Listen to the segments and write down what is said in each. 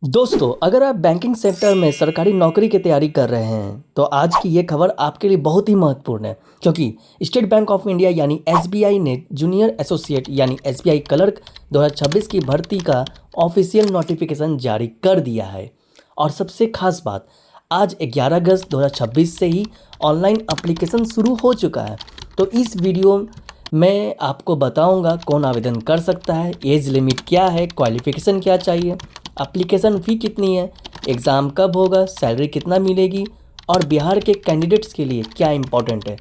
दोस्तों, अगर आप बैंकिंग सेक्टर में सरकारी नौकरी की तैयारी कर रहे हैं, तो आज की ये खबर आपके लिए बहुत ही महत्वपूर्ण है क्योंकि स्टेट बैंक ऑफ इंडिया यानी एसबीआई ने जूनियर एसोसिएट यानी एसबीआई क्लर्क 2026 की भर्ती का ऑफिशियल नोटिफिकेशन जारी कर दिया है। और सबसे खास बात, आज 11 अगस्त 2026 से ही ऑनलाइन एप्लीकेशन शुरू हो चुका है। तो इस वीडियो मैं आपको बताऊंगा कौन आवेदन कर सकता है, एज लिमिट क्या है, क्वालिफिकेशन क्या चाहिए, एप्लीकेशन फ़ी कितनी है, एग्ज़ाम कब होगा, सैलरी कितना मिलेगी और बिहार के कैंडिडेट्स के लिए क्या इम्पोर्टेंट है।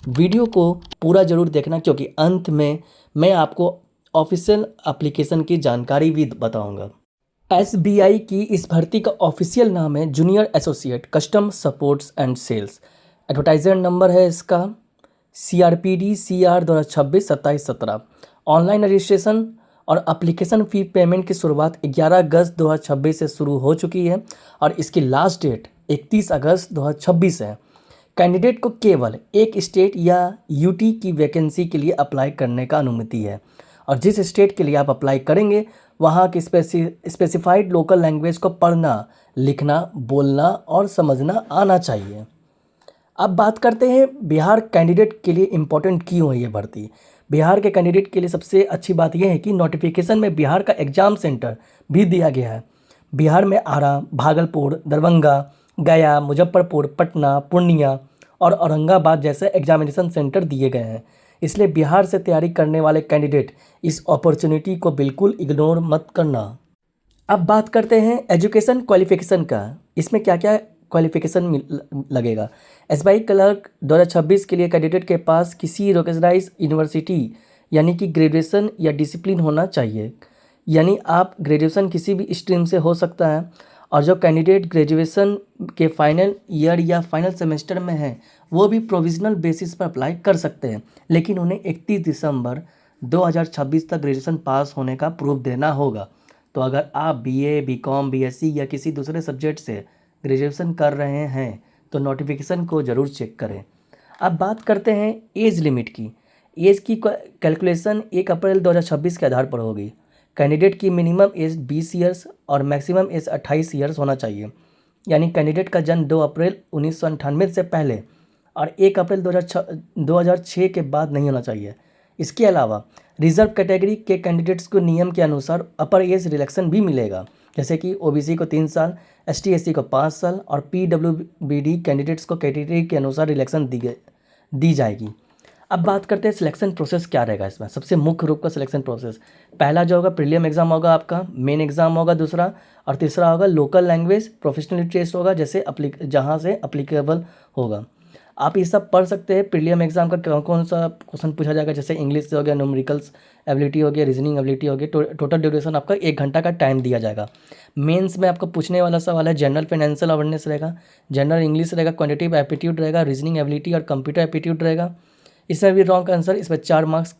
वीडियो को पूरा ज़रूर देखना क्योंकि अंत में मैं आपको ऑफिशियल एप्लीकेशन की जानकारी भी बताऊंगा। एसबीआई की इस भर्ती का ऑफिशियल नाम है junior associate custom supports and sales. Advertiser number है इसका CRPD CR 2026-27-17। ऑनलाइन रजिस्ट्रेशन और एप्लीकेशन फ़ी पेमेंट की शुरुआत 11 अगस्त 2026 से शुरू हो चुकी है और इसकी लास्ट डेट 31 अगस्त 2026 है। कैंडिडेट को केवल एक स्टेट या यूटी की वैकेंसी के लिए अप्लाई करने का अनुमति है और जिस स्टेट के लिए आप अप्लाई करेंगे वहाँ की स्पेसिफाइड लोकल लैंग्वेज को पढ़ना, लिखना, बोलना और समझना आना चाहिए। अब बात करते हैं बिहार कैंडिडेट के लिए इम्पोर्टेंट क्यों है ये भर्ती। बिहार के कैंडिडेट के लिए सबसे अच्छी बात यह है कि नोटिफिकेशन में बिहार का एग्ज़ाम सेंटर भी दिया गया है। बिहार में आरा, भागलपुर, दरभंगा, गया, मुजफ्फरपुर, पटना, पूर्णिया और औरंगाबाद जैसे एग्जामिनेशन सेंटर दिए गए हैं। इसलिए बिहार से तैयारी करने वाले कैंडिडेट इस अपॉर्चुनिटी को बिल्कुल इग्नोर मत करना। अब बात करते हैं एजुकेशन क्वालिफिकेशन का। इसमें क्या क्या क्वालिफिकेशन लगेगा। एसबीआई क्लर्क 2026 के लिए कैंडिडेट के पास किसी रिकॉग्नाइज्ड यूनिवर्सिटी यानी कि ग्रेजुएशन या डिसिप्लिन होना चाहिए, यानी आप ग्रेजुएशन किसी भी स्ट्रीम से हो सकता है। और जो कैंडिडेट ग्रेजुएशन के फाइनल ईयर या फाइनल सेमेस्टर में है वो भी प्रोविजनल बेसिस पर अप्लाई कर सकते हैं, लेकिन उन्हें 31 दिसंबर 2026 तक ग्रेजुएशन पास होने का प्रूफ देना होगा। तो अगर आप बीए, बीकॉम, बीएससी या किसी दूसरे सब्जेक्ट से ग्रेजुएशन कर रहे हैं तो नोटिफिकेशन को ज़रूर चेक करें। अब बात करते हैं एज लिमिट की। एज की कैलकुलेशन 1 अप्रैल 2026 के आधार पर होगी। कैंडिडेट की मिनिमम एज 20 ईयर्स और मैक्सिमम एज 28 ईयर्स होना चाहिए, यानी कैंडिडेट का जन्म 2 अप्रैल 1998 से पहले और 1 अप्रैल 2006 के बाद नहीं होना चाहिए। इसके अलावा रिजर्व कैटेगरी के कैंडिडेट्स को नियम के अनुसार अपर एज रिलैक्सेशन भी मिलेगा, जैसे कि ओबीसी को 3 साल, ST SC को 5 साल और PWBD कैंडिडेट्स को कैटेगरी के अनुसार रिलैक्सेशन दी जाएगी। अब बात करते हैं सिलेक्शन प्रोसेस क्या रहेगा। इसमें सबसे मुख्य रूप का सिलेक्शन प्रोसेस, पहला जो होगा प्रीलिम एग्जाम होगा, आपका मेन एग्जाम होगा दूसरा, और तीसरा होगा लोकल लैंग्वेज प्रोफेशनल टेस्ट होगा जैसे जहाँ से अप्लीकेबल होगा। आप ये सब पढ़ सकते हैं। प्रीलियम एग्जाम का कौन कौन सा क्वेश्चन पूछा जाएगा, जैसे इंग्लिश से हो गया, न्यूमेरिकल्स एबिलिटी हो गया, रीजनिंग एबिलिटी हो गया। टोटल ड्यूरेशन आपका 1 घंटा का टाइम दिया जाएगा। मेंस में आपको पूछने वाला सवाल है जनरल फाइनेंशियल अवेयरनेस रहेगा, जनरल इंग्लिश रहेगा, क्वांटिटेटिव एप्टीट्यूड रहेगा, रीजनिंग एबिलिटी और कंप्यूटर एप्टीट्यूड रहेगा। इसमें भी रॉन्ग आंसर, इसमें 4 मार्क्स,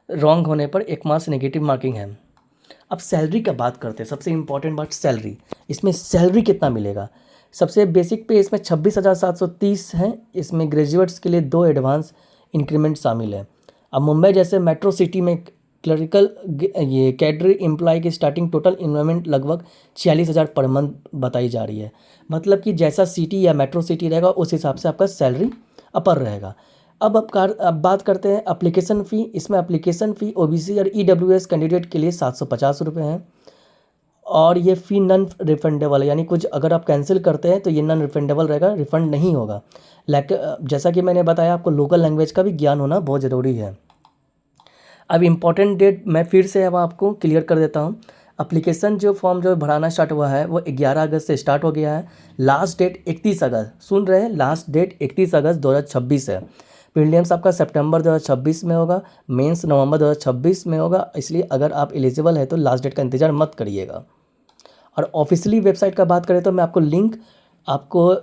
रॉन्ग होने पर 1 मार्क्स नेगेटिव मार्किंग है। अब सैलरी का बात करते हैं। सबसे इंपॉर्टेंट बात सैलरी। इसमें सैलरी कितना मिलेगा। सबसे बेसिक पे इसमें 26,730 है। इसमें ग्रेजुएट्स के लिए 2 एडवांस इंक्रीमेंट शामिल है। अब मुंबई जैसे मेट्रो सिटी में क्लरिकल ये कैडर एम्प्लॉय की स्टार्टिंग टोटल इन्वेस्टमेंट लगभग 46,000 पर मंथ बताई जा रही है। मतलब कि जैसा सिटी या मेट्रो सिटी रहेगा उस हिसाब से आपका सैलरी अपर रहेगा। अब बात करते हैं एप्लीकेशन फ़ी। इसमें एप्लीकेशन फ़ी ओबीसी और ईडब्ल्यूएस कैंडिडेट के लिए 750 रुपये है और ये फ़ी नॉन रिफंडेबल है, यानी कुछ अगर आप कैंसिल करते हैं तो ये नॉन रिफंडेबल रहेगा, रिफंड नहीं होगा। लेकिन जैसा कि मैंने बताया आपको लोकल लैंग्वेज का भी ज्ञान होना बहुत ज़रूरी है। अब इम्पॉर्टेंट डेट मैं फिर से अब आपको क्लियर कर देता हूँ। एप्लीकेशन जो फॉर्म जो भराना स्टार्ट हुआ है वो 11 अगस्त से स्टार्ट हो गया है। लास्ट डेट 31 अगस्त, सुन रहे हैं, लास्ट डेट 31 अगस्त 2026 है। प्रीलिम्स आपका सितंबर 2026 में होगा, मेंस नवंबर 2026 में होगा। इसलिए अगर आप एलिजिबल है तो लास्ट डेट का इंतज़ार मत करिएगा। और ऑफिशियली वेबसाइट का बात करें तो मैं आपको लिंक आपको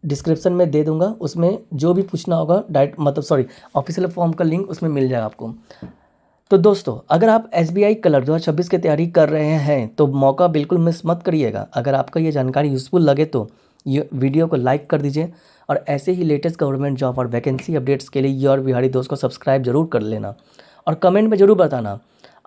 डिस्क्रिप्शन में दे दूंगा, उसमें जो भी पूछना होगा ऑफिशियल फॉर्म का लिंक उसमें मिल जाएगा आपको। तो दोस्तों, अगर आप एसबीआई क्लर्क 2026 की तैयारी कर रहे हैं तो मौका बिल्कुल मिस मत करिएगा। अगर आपका ये जानकारी यूज़फुल लगे तो ये वीडियो को लाइक कर दीजिए और ऐसे ही लेटेस्ट गवर्नमेंट जॉब और वैकेंसी अपडेट्स के लिए योर बिहारी दोस्त को सब्सक्राइब जरूर कर लेना और कमेंट में ज़रूर बताना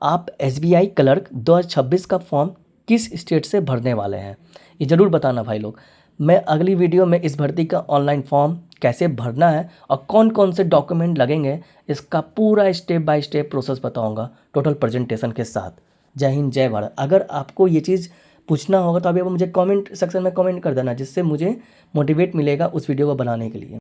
आप एसबीआई क्लर्क 2026 का फॉर्म किस स्टेट से भरने वाले हैं, ये ज़रूर बताना भाई लोग। मैं अगली वीडियो में इस भर्ती का ऑनलाइन फॉर्म कैसे भरना है और कौन कौन से डॉक्यूमेंट लगेंगे, इसका पूरा स्टेप बाय स्टेप प्रोसेस बताऊंगा, टोटल प्रेजेंटेशन के साथ। जय हिंद, जय भारत। अगर आपको ये चीज़ पूछना होगा तो अभी आप मुझे कमेंट सेक्शन में कमेंट कर देना, जिससे मुझे मोटिवेट मिलेगा उस वीडियो को बनाने के लिए।